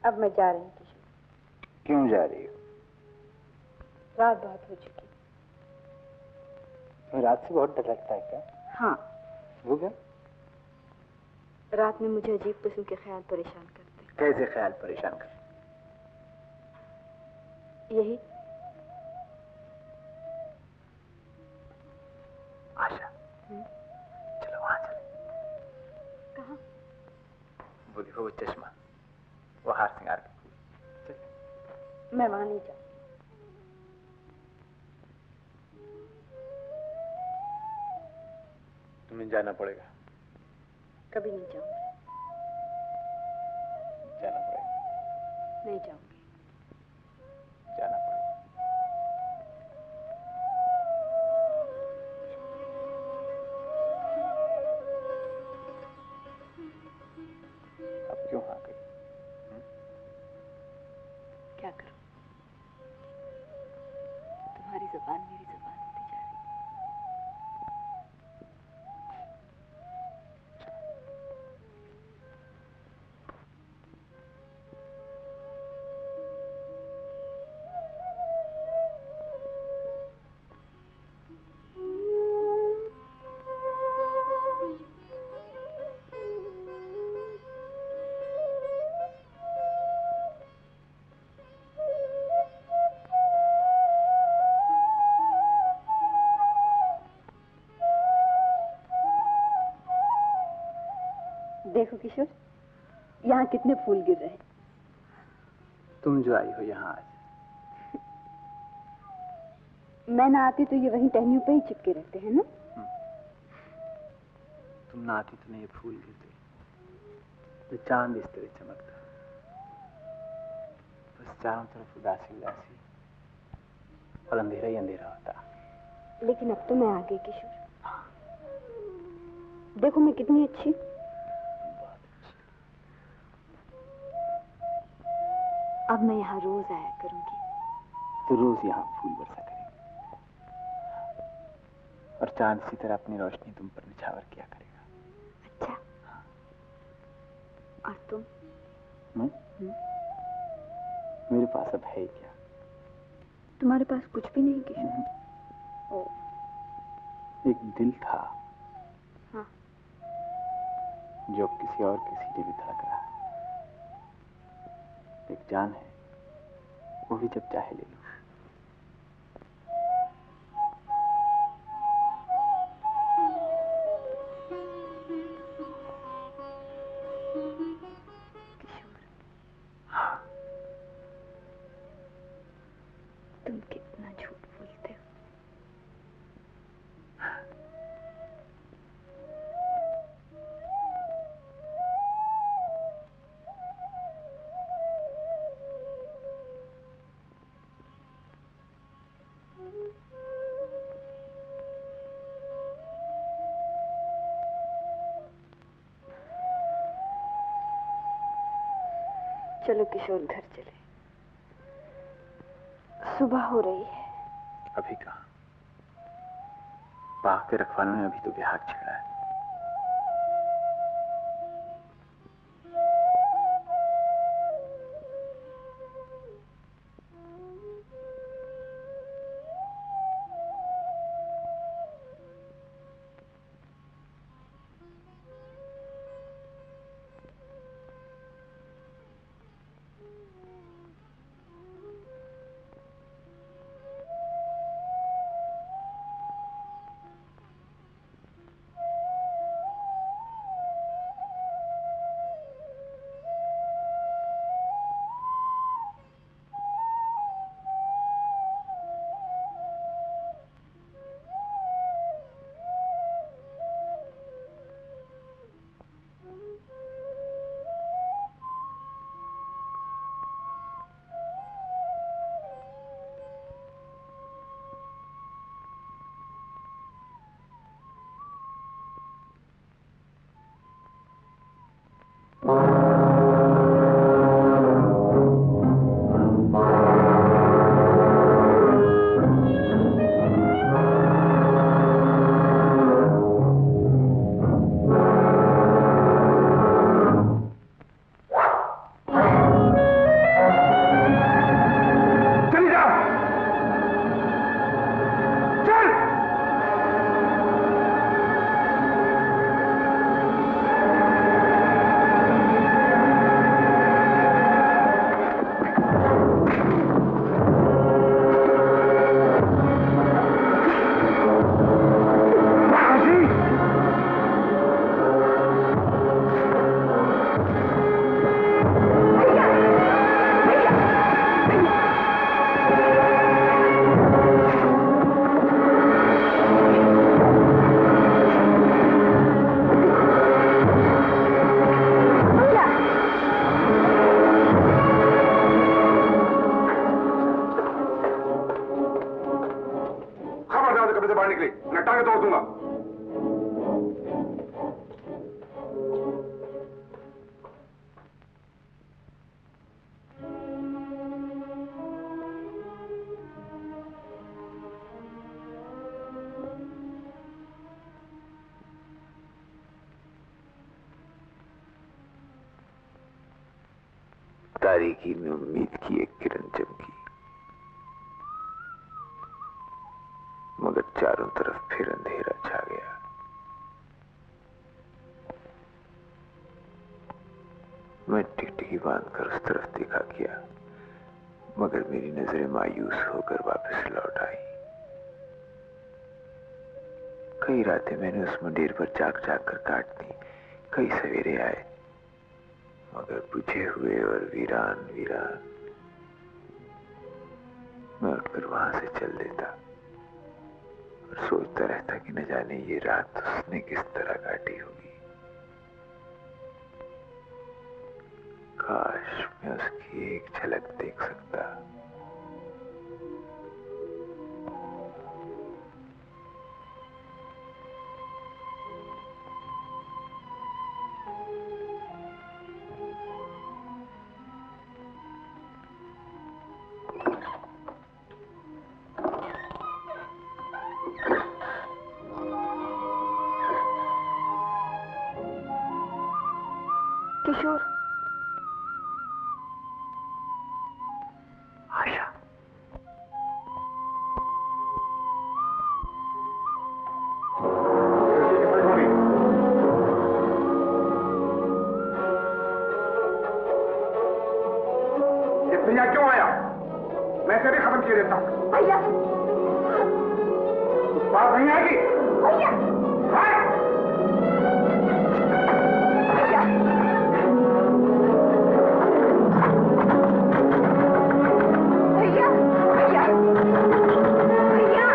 अब मैं जा रही हूँ किशोर। क्यों जा रही हो? रात बहुत हो चुकी। रात से बहुत डर लगता है क्या? हाँ। वो क्या? रात में मुझे अजीब किस्म के ख्याल परेशान करते। कैसे ख्याल परेशान करते? यही आशा, चलो वहां चले। कहाँ? वो देखो वो चश्मा, वो हार सिंगार के फूल। चल। मैं वहां नहीं जाऊँ। तुम्हें जाना पड़ेगा। कभी नहीं जाऊंगी। जाना पड़ेगा। नहीं जाऊंगी। जाना पड़ेगा। अब क्यों हाँ करी? क्या करूं? तुम्हारी जुबान मेरी जुबान होती जा रही है। देखो किशोर, यहाँ कितने फूल गिर रहे हैं। तुम जो आई हो यहाँ आज। मैं ना आती तो ये वहीं टहनियों पे ही चिपके रहते हैं ना। तुम ना आती तो नहीं ये फूल गिरते, तो चांद इस तरह चमकता। बस चारों तरफ उदासी उदासी और अंधेरा ही अंधेरा होता। लेकिन अब तो मैं आ गई किशोर। देखो मैं कितनी अच्छी। बहुत अच्छी। अब मैं यहाँ रोज आया करूंगी। तो रोज यहाँ फूल बरसा करेंगे और चांद इसी तरह अपनी रोशनी तुम पर निछावर किया करेगा। अच्छा। हाँ। और तुम? मैं? मेरे पास अब है क्या? तुम्हारे पास कुछ भी नहीं किशोर? ओ। एक दिल था। हाँ। जो किसी और के सीने में धड़क रहा है। एक जान है, वो भी जब चाहे ले लो। किशोर, हाँ। तुम कितना झूठ बोलते हो। चलो किशोर घर चले। सुबह हो रही है। अभी कहाँ? बाग के रखवालों ने अभी तो बिहार छेड़ा है। तारीकी में उम्मीद की एक किरण चमकी, मगर चारों तरफ फिर अंधेरा छा गया। मैं टिकटिकी बांधकर उस तरफ देखा किया, मगर मेरी नजरें मायूस होकर वापस लौट आई। कई रातें मैंने उस मंदिर पर जाग जाग कर काट दी, कई सवेरे आए, मगर बुझे हुए और वीरान वीरान। मैं उठकर वहां से चल देता और सोचता रहता कि न जाने ये रात उसने किस तरह काटी होगी। काश मैं उसकी एक झलक देख सकता। किशोर, आशा, ये भैया क्यों आया? मैं इसे भी खत्म किए देता हूँ। भैया, उस बात नहीं आएगी। भैया, हाँ? भैया, भैया, भैया, भैया,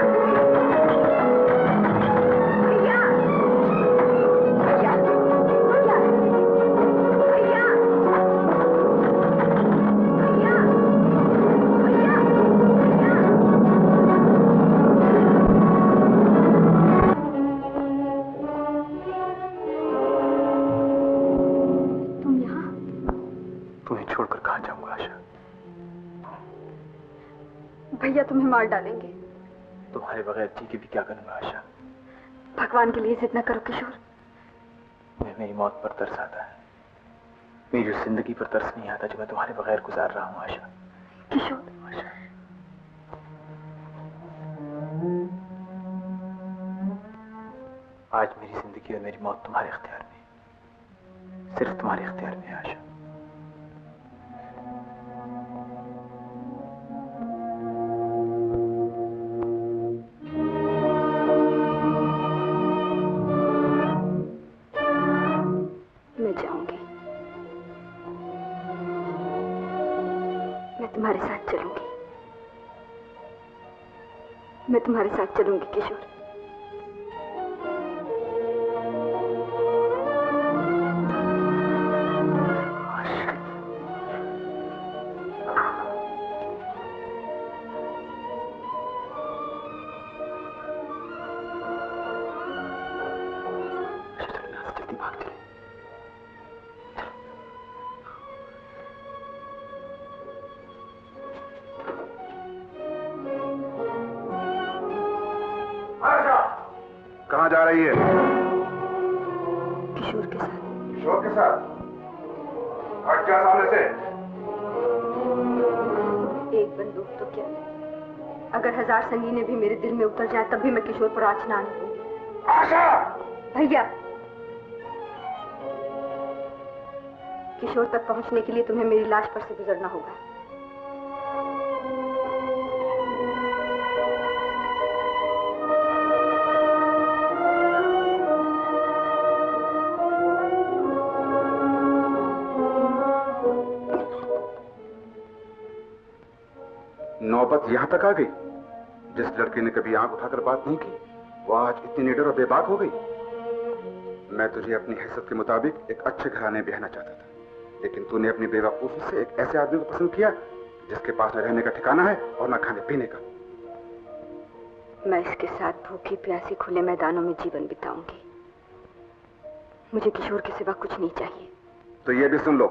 भैया, भैया, भैया, भैया, भैया, भैया, तुम यहाँ? तुम्हें छोड़कर कहां जाऊंगा आशा? भैया तुम्हें मार डालेंगे। तुम्हारे बगैर जी के भी क्या करूंगा आशा? भगवान के लिए जिद न करो किशोर। मुझे मेरी मौत पर तरस आता है, मेरी उस जिंदगी पर तरस नहीं आता जो मैं तुम्हारे बगैर गुजार रहा हूं आशा। किशोर, आशा, आज मेरी जिंदगी और मेरी मौत तुम्हारे इख्तियार में है, सिर्फ तुम्हारे इख्तियार में है आशा। मैं जाऊंगी, मैं तुम्हारे साथ चलूंगी, मैं तुम्हारे साथ चलूंगी किशोर। जल्दी भाग चले। आशा, कहाँ जा रही है? किशोर के साथ। किशोर के साथ? हट जा सामने से। एक बंदूक तो क्या, अगर 1000 संगीने भी मेरे दिल में उतर जाए तब भी मैं किशोर पर आँच ना आने दूंगी। आशा! भैया, किशोर तक पहुंचने के लिए तुम्हें मेरी लाश पर से गुजरना होगा। नौबत यहां तक आ गई। जिस लड़के ने कभी आंख उठाकर बात नहीं की, वो आज इतनी निडर और बेबाक हो गई। मैं तुझे अपनी हैसियत के मुताबिक एक अच्छे घराने में ब्याहना चाहता था, लेकिन तूने अपनी बेवकूफी से एक ऐसे आदमी को पसंद किया जिसके पास न रहने का ठिकाना है और न खाने पीने का। मैं इसके साथ भूखी प्यासी खुले मैदानों में जीवन बिताऊंगी। मुझे किशोर के सिवा कुछ नहीं चाहिए। तो ये भी सुन लो,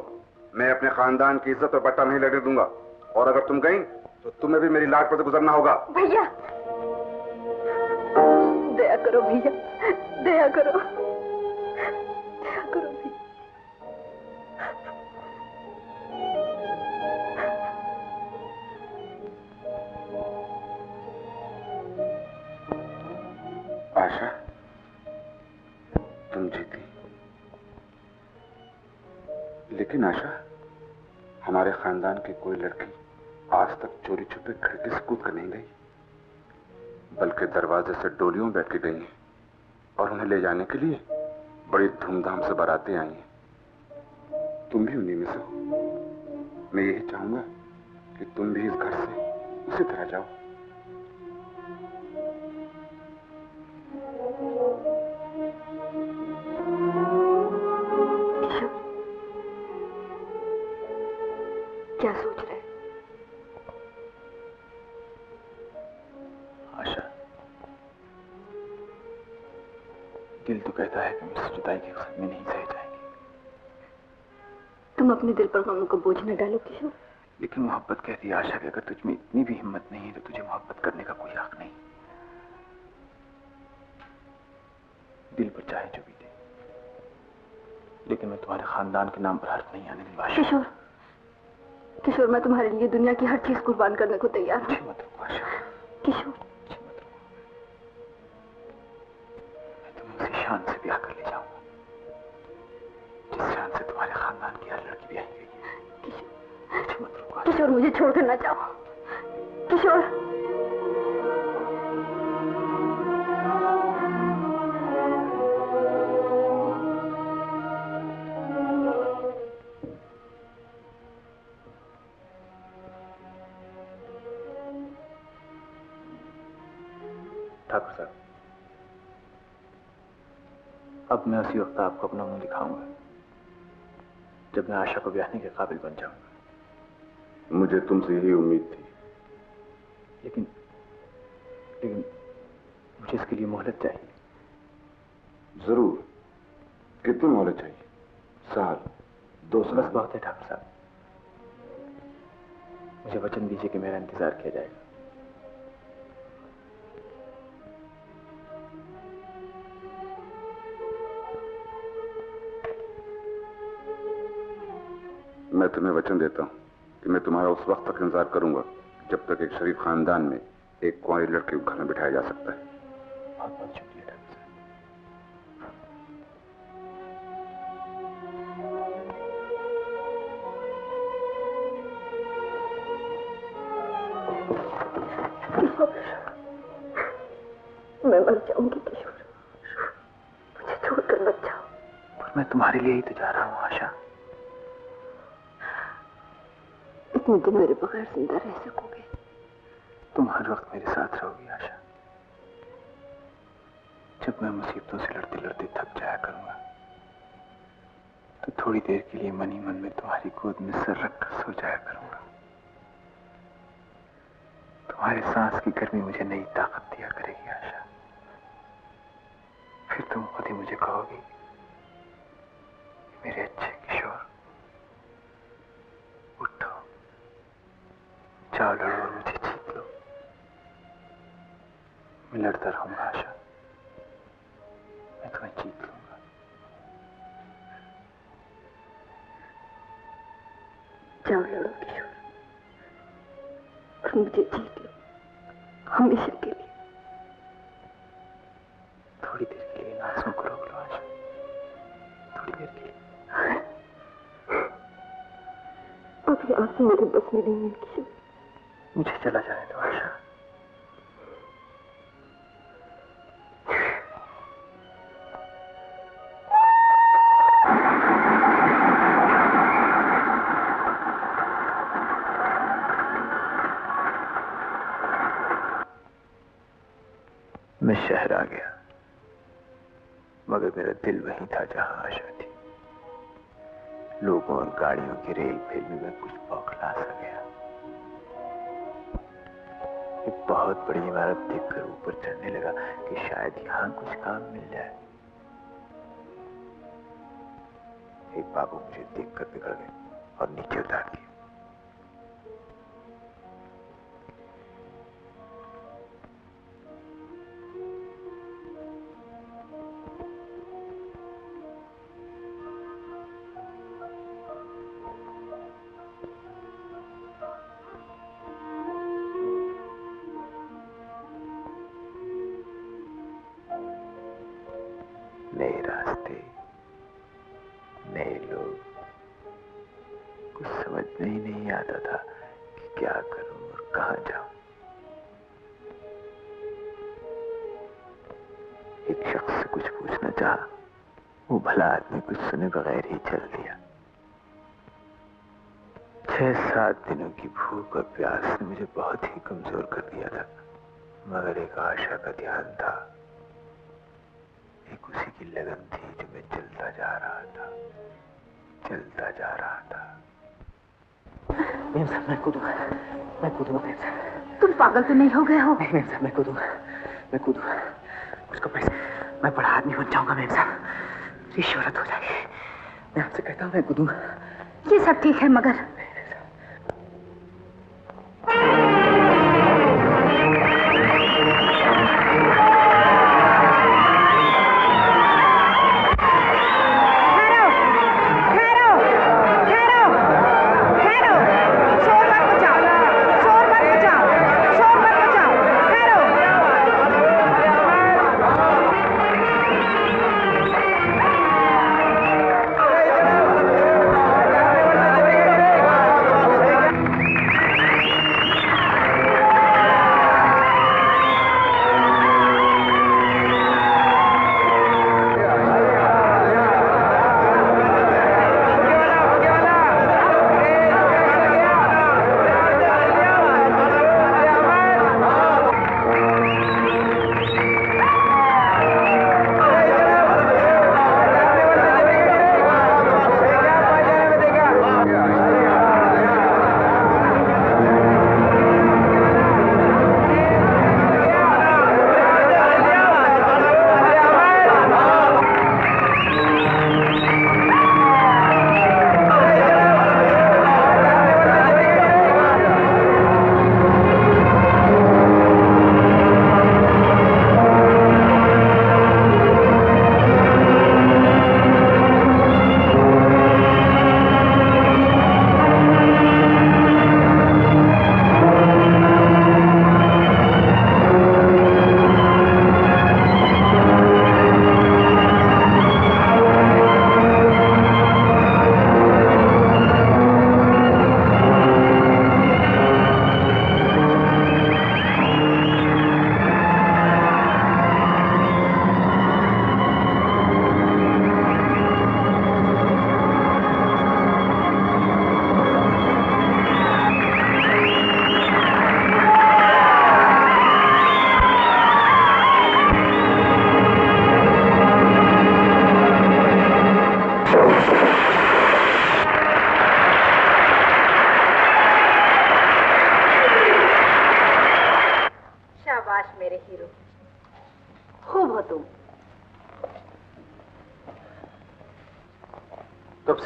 मैं अपने खानदान की इज्जत और बट्टा नहीं लगने दूंगा, और अगर तुम गई तो तुम्हें भी मेरी लाट पर से गुजरना होगा। भैया, दया करो भैया, दया करो, दया करो भैया। लेकिन आशा, हमारे खानदान की कोई लड़की आज तक चोरी छुपे खिड़की से कूद कर नहीं गई, बल्कि दरवाजे से डोलियों बैठ के गई हैं और उन्हें ले जाने के लिए बड़ी धूमधाम से बारातें आई हैं। तुम भी उन्हीं में से हो। मैं यही चाहूंगा कि तुम भी इस घर से उसी तरह जाओ। क्या सोच रहे हैं? आशा, दिल तो कहता है कि मुझसे जुदाई के वक्त में नहीं सह जाएगी। तुम अपने दिल पर गमों का बोझ न डालो किशोर। लेकिन मोहब्बत कहती है आशा कि अगर तुझ में इतनी भी हिम्मत नहीं है तो तुझे मोहब्बत करने का कोई हक नहीं। दिल पर चाहे जो भी दे, लेकिन मैं तुम्हारे खानदान के नाम पर हर्फ नहीं आने दूंगा। किशोर, किशोर, मैं तुम्हारे लिए दुनिया की हर चीज कुर्बान करने को तैयार हूँ। मत रुको आशा। किशोर, मैं तुम्हें उसी शान से ब्याह कर ले जाऊंगा जिस शान से तुम्हारे खानदान की हर लड़की ब्याही गई है। किशोर, मत रुको किशोर, मुझे छोड़कर ना जाओ। किशोर, ठाकुर साहब, अब मैं उसी वक्त आपको अपना मुंह दिखाऊंगा जब मैं आशा को ब्याहने के काबिल बन जाऊंगा। मुझे तुमसे यही उम्मीद थी। लेकिन लेकिन मुझे इसके लिए मोहलत चाहिए। जरूर। कितनी मोहलत चाहिए? साल, 2 साल? बस बहुत है ठाकुर साहब। मुझे वचन दीजिए कि मेरा इंतजार किया जाएगा। मैं तुम्हें वचन देता हूं कि मैं तुम्हारा उस वक्त तक इंतजार करूंगा जब तक एक शरीफ खानदान में एक कुंवारी लड़के को घर में बिठाया जा सकता है। बहुत बहुत शुक्रिया ठाकुर किशोर, मैं मर जाऊंगी किशोर। मुझे छोड़कर मत जाओ। साहब, मैं तुम्हारे लिए ही तो जा रहा हूँ आशा। इतने दिन मेरे बगैर जिंदा रह सकोगे? तुम हर वक्त मेरे साथ रहोगी आशा। जब मैं मुसीबतों से लड़ते लड़ते थक जाया करूंगा तो थोड़ी देर के लिए मन ही मन में तुम्हारी गोद में सर रखकर सो जाया करूंगा। तुम्हारे सांस की गर्मी मुझे नई ताकत दिया करेगी आशा। फिर तुम खुद ही मुझे कहोगी, मेरे अच्छे किशोर, उठो, जाओ लड़ो और मुझे जीत लो। मैं लड़ता रहूंगा आशा, मैं तुम्हें जीत लूंगा। जाओ लड़ो किशोर और मुझे जीत लो, हमेशा के लिए। थोड़ी देर के लिए आंसुओं को रोक लो आशा, थोड़ी देर के लिए। अब ये आंसू मेरे बस में नहीं है किशोर। मुझे चला जाने दो आशा। मैं शहर आ गया, मगर मेरा दिल वहीं था जहां आशा थी। लोगों और गाड़ियों की रेल फेल में मैं कुछ बौखला सा गया। एक बहुत बड़ी इमारत देखकर ऊपर चढ़ने लगा कि शायद यहां कुछ काम मिल जाए। एक बाबू मुझे देखकर बिगड़ गए और नीचे उतार दिए। नए रास्ते, नए लोग, कुछ समझ में ही नहीं आता था कि क्या करूं और कहां जाऊं। एक शख्स से कुछ पूछना चाहा, वो भला आदमी कुछ सुने बगैर ही चल दिया। 6-7 दिनों की भूख और प्यास ने मुझे बहुत ही कमजोर कर दिया था, मगर एक आशा का ध्यान था, एक उसी की लगन थी जो मैं चलता जा रहा था। मेम साहब, मैं कूदूंगा मेम साहब। तुम पागल तो नहीं हो गए हो? नहीं मेम साहब, मैं कूदूंगा। उसको पैसे, मैं बड़ा आदमी बन जाऊंगा मेम साहब, मेरी शोहरत हो जाएगी। मैं आपसे कहता हूँ मैं कूदूंगा। ये सब ठीक है, मगर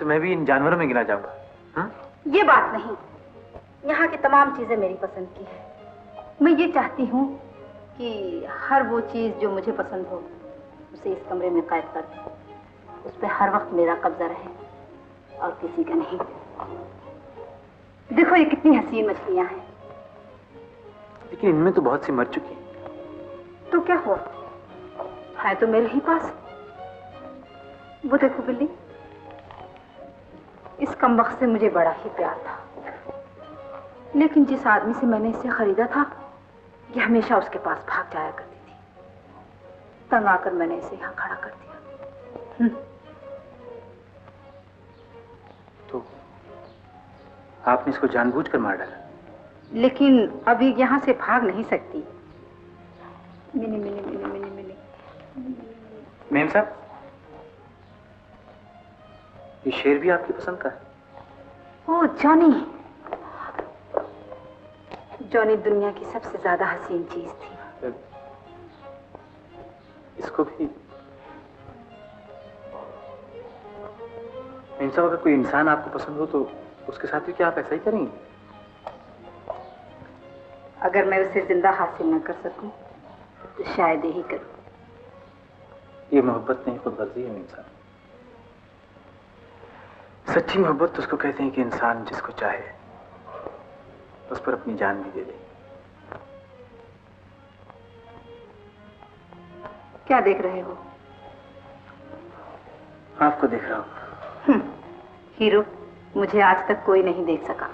मैं भी इन जानवरों में गिना जाऊंगा? ये बात नहीं, यहाँ की तमाम चीजें मेरी पसंद की है। मैं ये चाहती हूँ कि हर वो चीज जो मुझे पसंद हो उसे इस कमरे में कैद कर दूं, उस पर हर वक्त मेरा कब्जा रहे और किसी का नहीं। देखो ये कितनी हसीन मछलियां हैं। लेकिन इनमें तो बहुत सी मर चुकी हैं। तो क्या हुआ, है तो मेरे ही पास। वो देखो बिल्ली, इस कमबख्त से मुझे बड़ा ही प्यार था, लेकिन जिस आदमी से मैंने इसे खरीदा था ये हमेशा उसके पास भाग जाया करती थी। तंग आकर मैंने इसे यहाँ खड़ा कर दिया। तो आपने इसको जानबूझकर मार डाला? लेकिन अभी यहाँ से भाग नहीं सकती। Mini mini mini mini mini. Ma'am साहब, ये शेर भी आपकी पसंद का है? ओह जॉनी, जॉनी दुनिया की सबसे ज्यादा हसीन चीज थी। इसको भी? मेम साहब, अगर कोई इंसान आपको पसंद हो तो उसके साथ भी क्या आप ऐसा ही करेंगे? अगर मैं उसे जिंदा हासिल न कर सकूं तो शायद यही करूं। ये मोहब्बत नहीं, खुदगर्जी है मेम साहब। सच्ची मोहब्बत तो उसको कहते हैं कि इंसान जिसको चाहे उस पर अपनी जान भी दे दे। क्या देख रहे हो? आपको देख रहा हूं। हीरो, मुझे आज तक कोई नहीं देख सका।